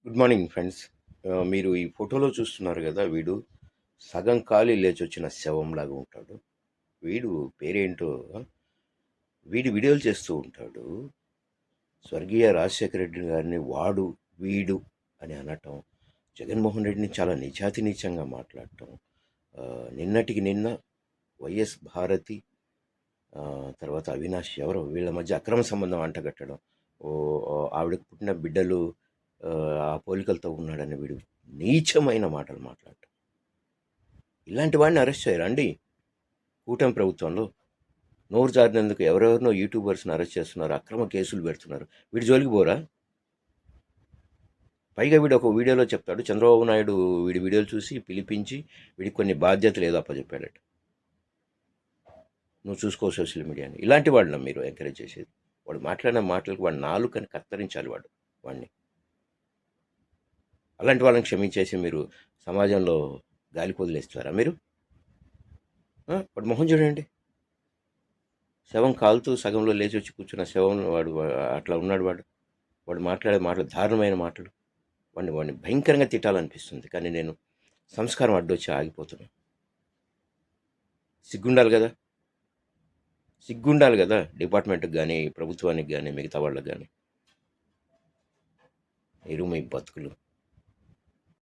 Good morning friends. మీరు ఈ ఫోటోలో చూస్తున్నారు కదా, వీడు సగం కాలి లేచొచ్చిన శవంలాగా ఉంటాడు. వీడు పేరేంటో, వీడి వీడియోలు చేస్తూ ఉంటాడు. స్వర్గీయ రాజశేఖర రెడ్డి గారిని వాడు, వీడు అని అనటం, జగన్మోహన్ రెడ్డిని చాలా నిజాతి నీచంగా మాట్లాడటం, నిన్నటికి నిన్న వైఎస్ భారతి, తర్వాత అవినాష్ ఎవరో వీళ్ళ మధ్య అక్రమ సంబంధం అంటగట్టడం, ఓ ఆవిడకు పుట్టిన బిడ్డలు ఆ పోలికలతో ఉన్నాడని వీడు నీచమైన మాటలు మాట్లాడటం. ఇలాంటి వాడిని అరెస్ట్ చేయరా అండి కూటమి ప్రభుత్వంలో? నోరు జారినందుకు ఎవరెవరినో యూట్యూబర్స్ని అరెస్ట్ చేస్తున్నారు, అక్రమ కేసులు పెడుతున్నారు. వీడి జోలికి పోరా? పైగా వీడు ఒక వీడియోలో చెప్తాడు, చంద్రబాబు నాయుడు వీడి వీడియోలు చూసి పిలిపించి వీడికి కొన్ని బాధ్యతలు ఏదో అప్పచెప్పాడట. నువ్వు చూసుకో సోషల్ మీడియాని. ఇలాంటి వాళ్ళని మీరు ఎంకరేజ్ చేసేది? వాడు మాట్లాడిన మాటలకు వాడు నాలుకని కత్తరించాలి వాడిని. అలాంటి వాళ్ళని క్షమించేసి మీరు సమాజంలో గాలికి వదిలేస్తారా మీరు? వాడు మొహం చూడండి, శవం కాలుతూ సగంలో లేచి వచ్చి కూర్చున్న శవం అట్లా ఉన్నాడు. వాడు మాట్లాడే మాటలు దారుణమైన మాటలు. వాడిని భయంకరంగా తిట్టాలనిపిస్తుంది, కానీ నేను సంస్కారం అడ్డొచ్చి ఆగిపోతున్నాను. సిగ్గుండాలి కదా డిపార్ట్మెంట్కి కానీ, ప్రభుత్వానికి కానీ, మిగతా వాళ్ళకి కానీ. మీరు మీ బతుకులు